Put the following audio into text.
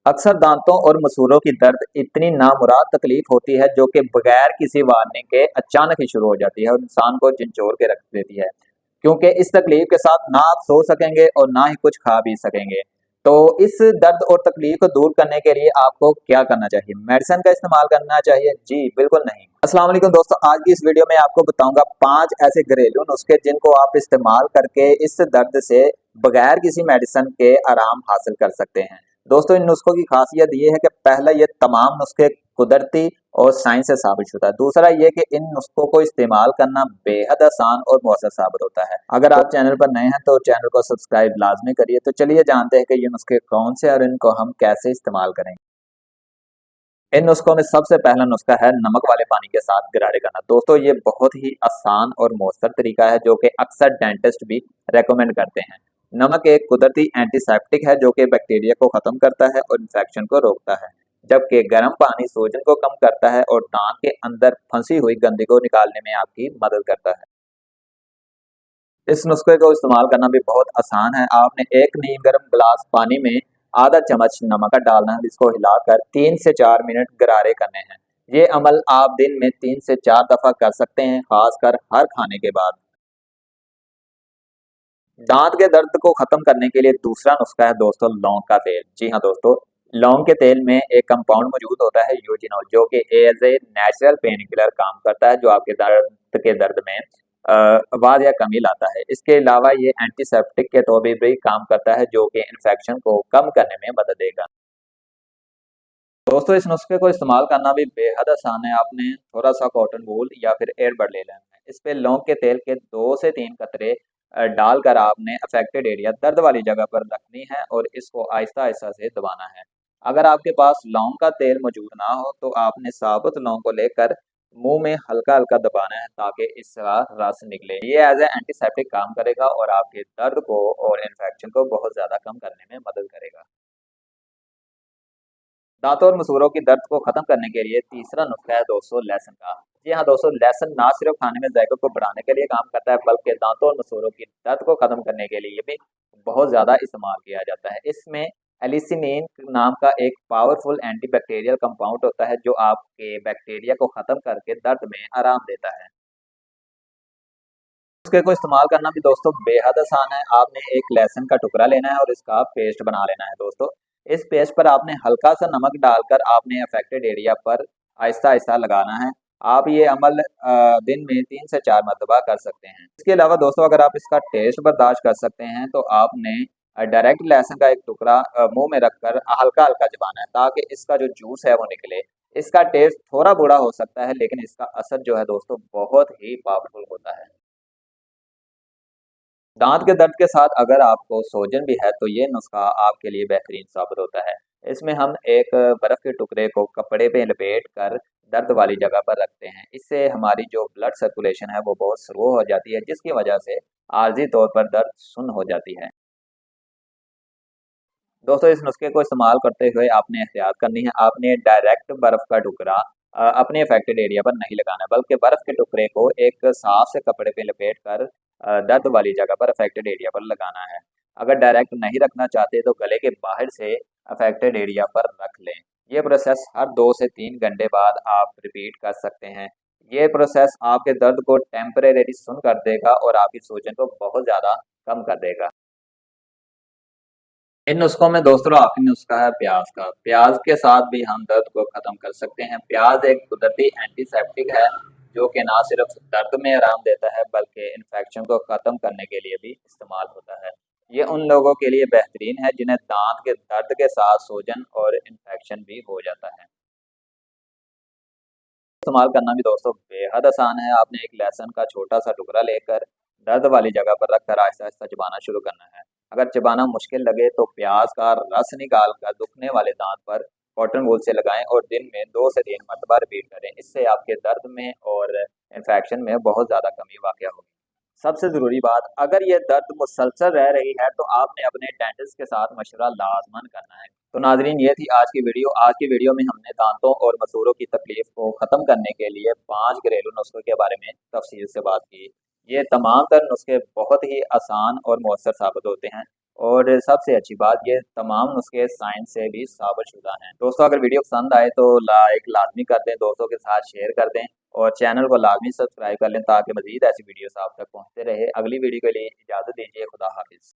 अक्सर दांतों और मसूड़ों की दर्द इतनी नामुराद तकलीफ होती है जो कि बगैर किसी वार्निंग के अचानक ही शुरू हो जाती है और इंसान को झंझोर के रख देती है। क्योंकि इस तकलीफ के साथ ना आप सो सकेंगे और ना ही कुछ खा पी सकेंगे। तो इस दर्द और तकलीफ को दूर करने के लिए आपको क्या करना चाहिए? मेडिसिन का इस्तेमाल करना चाहिए? जी बिल्कुल नहीं। अस्सलाम वालेकुम दोस्तों, आज की इस वीडियो में आपको बताऊंगा 5 ऐसे घरेलू नुस्खे जिनको आप इस्तेमाल करके इस दर्द से बगैर किसी मेडिसिन के आराम हासिल कर सकते हैं। दोस्तों, इन नुस्खों की खासियत ये है कि पहला, ये तमाम नुस्खे कुदरती और साइंस से साबित शुदा है। दूसरा ये कि इन नुस्खों को इस्तेमाल करना बेहद आसान और मौसर साबित होता है। अगर आप चैनल पर नए हैं तो चैनल को सब्सक्राइब लाजमी करिए। तो चलिए जानते हैं कि ये नुस्खे कौन से और इनको हम कैसे इस्तेमाल करेंगे। इन नुस्खों में सबसे पहला नुस्खा है नमक वाले पानी के साथ गरारे करना। दोस्तों, ये बहुत ही आसान और मौसर तरीका है जो कि अक्सर डेंटिस्ट भी रेकमेंड करते हैं। नमक एक कुदरती एंटीसेप्टिक है जो कि बैक्टीरिया को खत्म करता है और इन्फेक्शन को रोकता है, जबकि गर्म पानी सूजन को कम करता है और दांत के अंदर फंसी हुई गंदगी को निकालने में आपकी मदद करता है। इस नुस्खे को इस्तेमाल करना भी बहुत आसान है। आपने एक नीम गर्म गिलास पानी में आधा चम्मच नमक का डालना है, जिसको हिलाकर 3 से 4 मिनट गरारे करने हैं। ये अमल आप दिन में 3 से 4 दफा कर सकते हैं, खासकर हर खाने के बाद। दांत के दर्द को खत्म करने के लिए दूसरा नुस्खा है दोस्तों, लौंग का तेल। जी हाँ दोस्तों, लौंग के तेल में एक कंपाउंड मौजूद होता है यूजिनोल, जो कि as a natural painkiller काम करता है, जो आपके दर्द में आवाज या कमी लाता है। इसके अलावा ये एंटीसेप्टिक के तौर पर भी काम करता है, जो कि इन्फेक्शन को कम करने में मदद देगा। दोस्तों, इस नुस्खे को इस्तेमाल करना भी बेहद आसान है। आपने थोड़ा सा कॉटन वूल या फिर एयरबड ले लेना है। इस पे लौंग के तेल के 2 से 3 कतरे डालकर आपने अफेक्टेड एरिया, दर्द वाली जगह पर रखनी है और इसको आहिस्ता आहिस्ता से दबाना है। अगर आपके पास लौंग का तेल मौजूद ना हो तो आपने साबुत लौंग को लेकर मुंह में हल्का हल्का दबाना है ताकि इसका रस निकले। ये एज ए एंटीसेप्टिक काम करेगा और आपके दर्द को और इन्फेक्शन को बहुत ज्यादा कम करने में मदद करेगा। दांतों और मसूड़ों की दर्द को खत्म करने के लिए तीसरा नुस्खा है दोस्तों, लहसुन का। जी हाँ दोस्तों, लहसुन ना सिर्फ खाने में जायके को बढ़ाने के लिए काम करता है, बल्कि दांतों और मसूड़ों की दर्द को खत्म करने के लिए भी बहुत ज्यादा इस्तेमाल किया जाता है। इसमें एलिसिनिन नाम का एक पावरफुल एंटीबैक्टीरियल कंपाउंड होता है, जो आपके बैक्टीरिया को खत्म करके दर्द में आराम देता है। नुस्खे को इस्तेमाल करना भी दोस्तों बेहद आसान है। आपने एक लहसुन का टुकड़ा लेना है और इसका पेस्ट बना लेना है। दोस्तों, इस पेस्ट पर आपने हल्का सा नमक डालकर आपने अफेक्टेड एरिया पर आहिस्ता आहिस्ता लगाना है। आप ये अमल दिन में 3 से 4 मरतबा कर सकते हैं। इसके अलावा दोस्तों, अगर आप इसका टेस्ट बर्दाश्त कर सकते हैं तो आपने डायरेक्ट लहसुन का एक टुकड़ा मुंह में रखकर हल्का हल्का चबाना है ताकि इसका जो जूस है वो निकले। इसका टेस्ट थोड़ा बुरा हो सकता है, लेकिन इसका असर जो है दोस्तों बहुत ही पावरफुल होता है। दांत के दर्द के साथ अगर आपको सोजन भी है तो ये नुस्खा आपके लिए बेहतरीन साबित होता है। इसमें हम एक बर्फ के टुकड़े को कपड़े पे लपेट कर दर्द वाली जगह पर रखते हैं। इससे हमारी जो ब्लड सर्कुलेशन है वो बहुत स्लो हो जाती है, जिसकी वजह से आर्जी तौर पर दर्द सुन्न हो जाती है। दोस्तों, इस नुस्खे को इस्तेमाल करते हुए आपने एहतियात करनी है। आपने डायरेक्ट बर्फ का टुकड़ा अपने अफेक्टेड एरिया पर नहीं लगाना है, बल्कि बर्फ के टुकड़े को एक साफ से कपड़े पे लपेट कर दर्द वाली जगह पर अफेक्टेड एरिया पर लगाना है। अगर डायरेक्ट नहीं रखना चाहते तो गले के बाहर से अफेक्टेड एरिया पर रख लें। ये प्रोसेस हर 2 से 3 घंटे बाद आप रिपीट कर सकते हैं। ये प्रोसेस आपके दर्द को टेम्परेरी सुन कर देगा और आपकी सूजन को बहुत ज़्यादा कम कर देगा। इन नुस्खों में दोस्तों आखिरी नुस्खा है प्याज का। प्याज के साथ भी हम दर्द को खत्म कर सकते हैं। प्याज एक कुदरती एंटीसेप्टिक है जो कि ना सिर्फ दर्द में आराम देता है बल्कि इन्फेक्शन को खत्म करने के लिए भी इस्तेमाल होता है। ये उन लोगों के लिए बेहतरीन है जिन्हें दांत के दर्द के साथ सूजन और इन्फेक्शन भी हो जाता है। इस्तेमाल करना भी दोस्तों बेहद आसान है। आपने एक लहसुन का छोटा सा टुकड़ा लेकर दर्द वाली जगह पर रखकर आहिस्ता आहिस्ता चबाना शुरू करना है। अगर चबाना मुश्किल लगे तो प्याज का रस निकाल कर दुखने वाले दांत पर कॉटन वूल से लगाएं और दिन में 2 से 3 मरतबा रिपीट करें। इससे आपके दर्द में और इन्फेक्शन में बहुत ज़्यादा कमी वाक़या होगी। सबसे ज़रूरी बात, अगर ये दर्द मुसलसल रह रही है तो आपने अपने डेंटिस्ट के साथ मशवरा लाज़मन करना है। तो नाज़रीन, ये थी आज की वीडियो। आज की वीडियो में हमने दांतों और मसूड़ों की तकलीफ को ख़त्म करने के लिए 5 घरेलू नुस्खों के बारे में तफसील से बात की। ये तमाम तर नुस्खे बहुत ही आसान और मौसर साबित होते हैं। और सबसे अच्छी बात ये तमाम नुस्खे साइंस से भी साबितशुदा हैं। दोस्तों अगर वीडियो पसंद आए तो लाइक लाजमी कर दें, दोस्तों के साथ शेयर कर दें और चैनल को लाजमी सब्सक्राइब कर लें ताकि मजीद ऐसी वीडियोस आप तक पहुंचते रहे। अगली वीडियो के लिए इजाज़त दीजिए। खुदा हाफिज़।